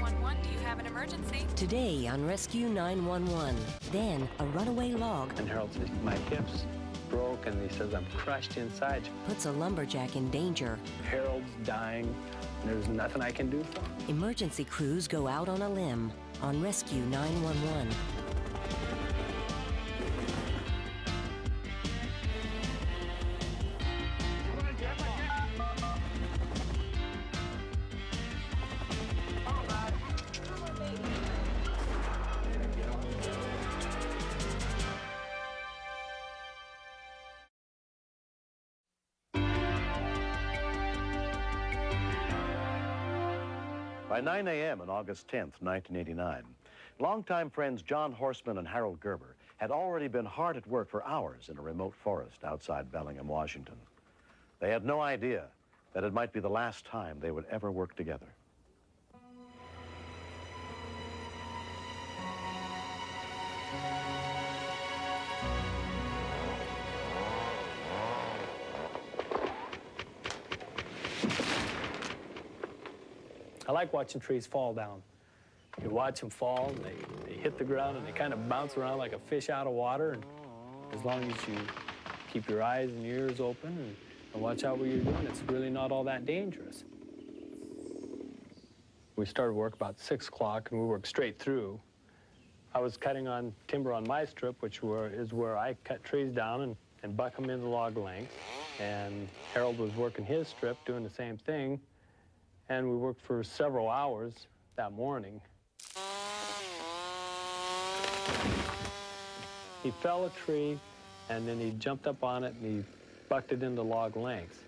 911, do you have an emergency? Today on Rescue 911, then a runaway log. And Harold says, my hips broke, and he says, I'm crushed inside. Puts a lumberjack in danger. Harold's dying, and there's nothing I can do for him. Emergency crews go out on a limb on Rescue 911. By 9 a.m. on August 10th, 1989, longtime friends John Horseman and Harold Gerber had already been hard at work for hours in a remote forest outside Bellingham, Washington. They had no idea that it might be the last time they would ever work together. I like watching trees fall down. You watch them fall, and they hit the ground, and they kind of bounce around like a fish out of water. And as long as you keep your eyes and ears open and watch out what you're doing, it's really not all that dangerous. We started work about 6 o'clock, and we worked straight through. I was cutting on timber on my strip, which is where I cut trees down and buck them into log length. And Harold was working his strip, doing the same thing. And we worked for several hours that morning. He fell a tree, and then he jumped up on it, and he bucked it into log lengths.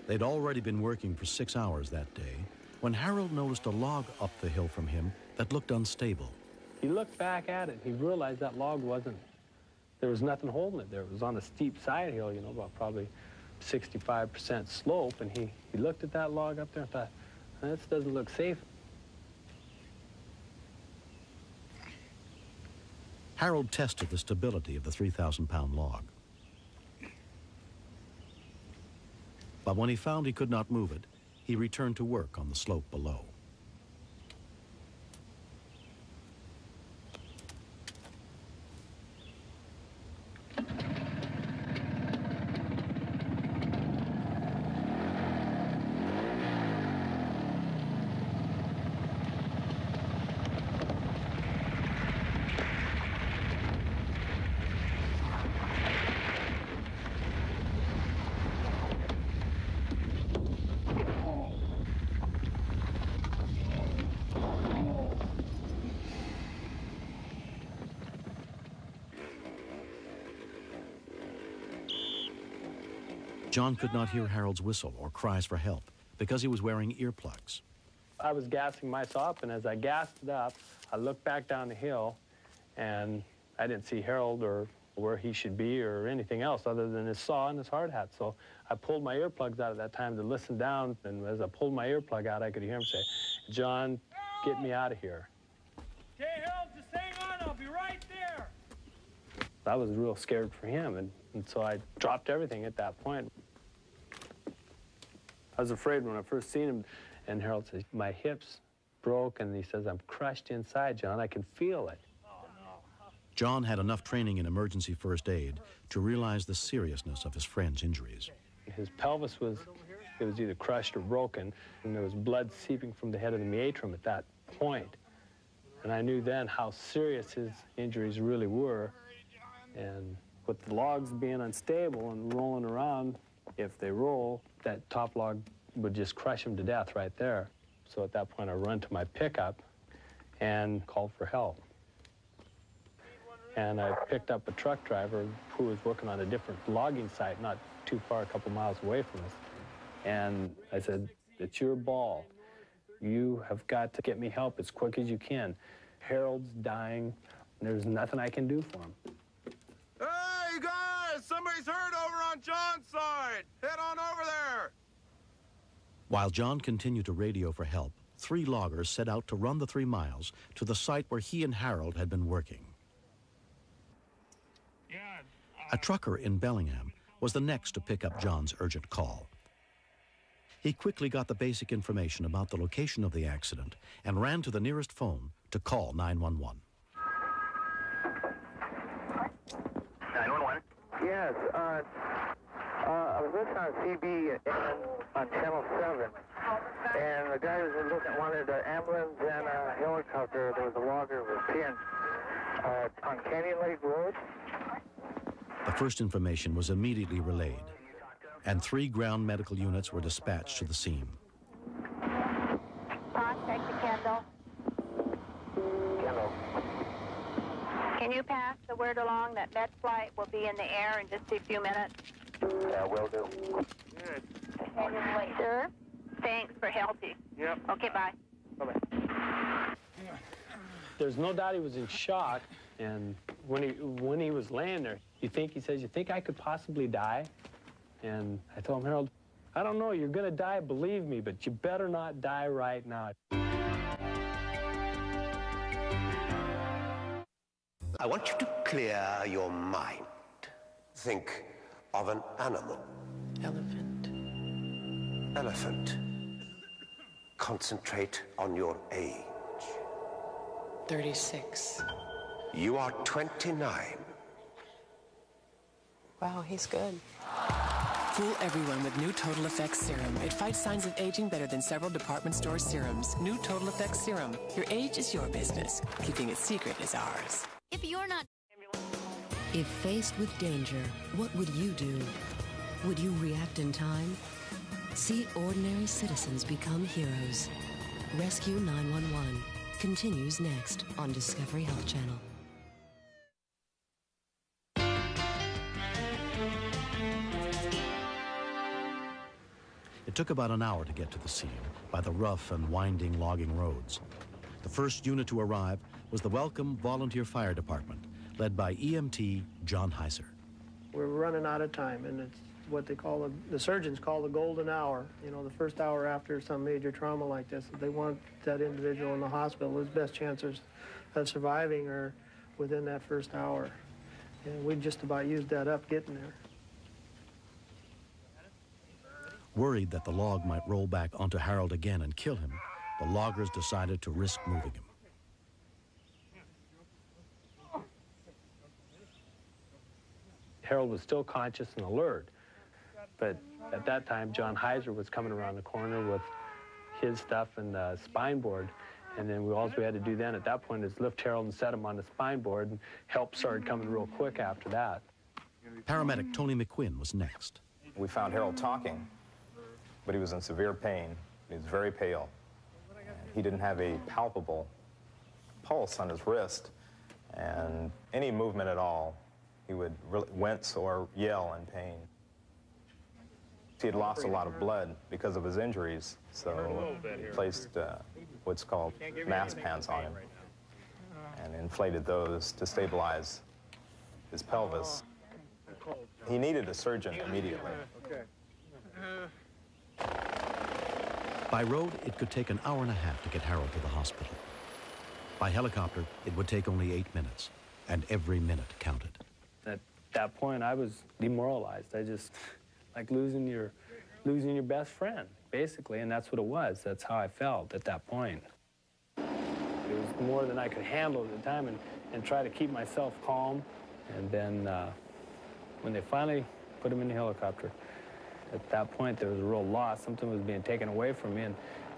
They'd already been working for 6 hours that day when Harold noticed a log up the hill from him that looked unstable. He looked back at it, and he realized that log there was nothing holding it there. It was on a steep side hill, you know, about probably 65% slope, and he looked at that log up there and thought, this doesn't look safe. Harold tested the stability of the 3,000-pound log. But when he found he could not move it, he returned to work on the slope below. John could not hear Harold's whistle or cries for help because he was wearing earplugs. I was gassing my saw up, and as I gassed it up, I looked back down the hill, and I didn't see Harold or where he should be or anything else other than his saw and his hard hat. So I pulled my earplugs out at that time to listen down, and as I pulled my earplug out, I could hear him say, "John, get me out of here." Okay, Harold, just hang on, I'll be right there. I was real scared for him, and so I dropped everything at that point. I was afraid when I first seen him, and Harold says, my hips broke, and he says, I'm crushed inside, John, I can feel it. Oh, no. John had enough training in emergency first aid to realize the seriousness of his friend's injuries. His pelvis was either crushed or broken, and there was blood seeping from the head of the meatrium at that point. And I knew then how serious his injuries really were. And with the logs being unstable and rolling around, if they roll, that top log would just crush him to death right there. So at that point, I run to my pickup and called for help. And I picked up a truck driver who was working on a different logging site not too far, a couple miles away from us. And I said, it's your ball. You have got to get me help as quick as you can. Harold's dying, and there's nothing I can do for him. Hey, guys! Somebody's hurt over on John's side! Head on over there! While John continued to radio for help, 3 loggers set out to run the 3 miles to the site where he and Harold had been working. A trucker in Bellingham was the next to pick up John's urgent call. He quickly got the basic information about the location of the accident and ran to the nearest phone to call 911. 911? Yes, I was listening on CB on Channel 7, and the guy wanted an ambulance and a helicopter. There was a logger with pinned on Canyon Lake Road. The first information was immediately relayed, and 3 ground medical units were dispatched to the scene. Contact to Kendall. Kendall. Can you pass the word along that med flight will be in the air in just a few minutes? Yeah, will do. Good. Sure. Thanks for helping. Yep. Okay, bye. Bye-bye. There's no doubt he was in shock, and when he was laying there, he says, you think I could possibly die? And I told him, Harold, I don't know, you're gonna die, believe me, but you better not die right now. I want you to clear your mind. Think of an animal. Elephant. Elephant. Concentrate on your age. 36. You are 29. Wow, he's good. Fool everyone with new Total Effects Serum. It fights signs of aging better than several department store serums. New Total Effects Serum. Your age is your business. Keeping it secret is ours. If you're not... If faced with danger, what would you do? Would you react in time? See ordinary citizens become heroes. Rescue 911 continues next on Discovery Health Channel. It took about an hour to get to the scene by the rough and winding logging roads. The first unit to arrive was the Welcome Volunteer Fire Department, led by EMT John Heiser. We're running out of time, and it's what they call, the surgeons call the golden hour. You know, the first hour after some major trauma like this. They want that individual in the hospital. His best chances of surviving are within that first hour. And we just about used that up getting there. Worried that the log might roll back onto Harold again and kill him, the loggers decided to risk moving him. Harold was still conscious and alert, but at that time, John Heiser was coming around the corner with his stuff and the spine board, and then all we had to do then at that point is lift Harold and set him on the spine board, and help started coming real quick after that. Paramedic Tony McQuinn was next. We found Harold talking, but he was in severe pain. He was very pale. He didn't have a palpable pulse on his wrist, and any movement at all, he would really wince or yell in pain. He had lost a lot of blood because of his injuries, so he placed what's called mass pants on him and inflated those to stabilize his pelvis. He needed a surgeon immediately. By road, it could take an hour and a half to get Harold to the hospital. By helicopter, it would take only 8 minutes, and every minute counted. At that point, I was demoralized. I just, like losing your best friend, basically, and that's what it was. That's how I felt at that point. It was more than I could handle at the time, and try to keep myself calm. And then when they finally put him in the helicopter, at that point, there was a real loss. Something was being taken away from me,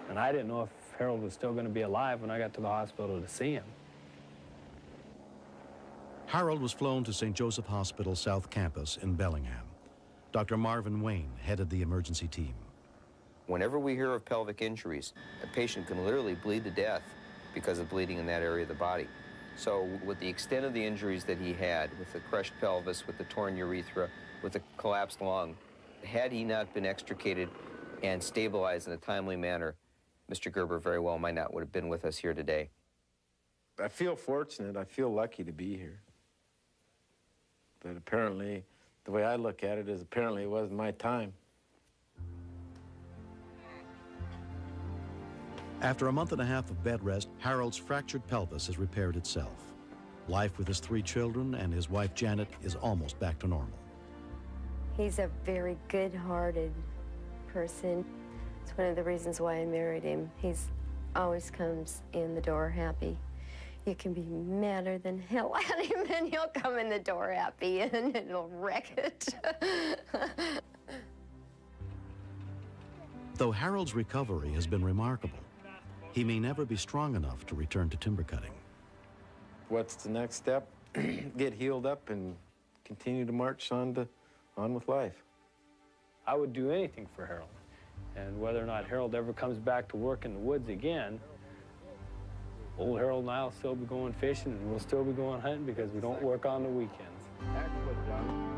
and I didn't know if Harold was still going to be alive when I got to the hospital to see him. Harold was flown to St. Joseph Hospital South Campus in Bellingham. Dr. Marvin Wayne headed the emergency team. Whenever we hear of pelvic injuries, a patient can literally bleed to death because of bleeding in that area of the body. So with the extent of the injuries that he had, with the crushed pelvis, with the torn urethra, with the collapsed lung, had he not been extricated and stabilized in a timely manner, Mr. Gerber very well might not would have been with us here today. I feel fortunate. I feel lucky to be here. But apparently, the way I look at it is apparently it wasn't my time. After a month and a half of bed rest, Harold's fractured pelvis has repaired itself. Life with his 3 children and his wife Janet is almost back to normal. He's a very good-hearted person. It's one of the reasons why I married him. He's always comes in the door happy. You can be madder than hell at him, and he'll come in the door happy, and it'll wreck it. Though Harold's recovery has been remarkable, he may never be strong enough to return to timber cutting. What's the next step? Get healed up and continue to march on with life. I would do anything for Harold. And whether or not Harold ever comes back to work in the woods again, old Harold and I will still be going fishing, and we'll still be going hunting because we don't work on the weekends. Excellent, John.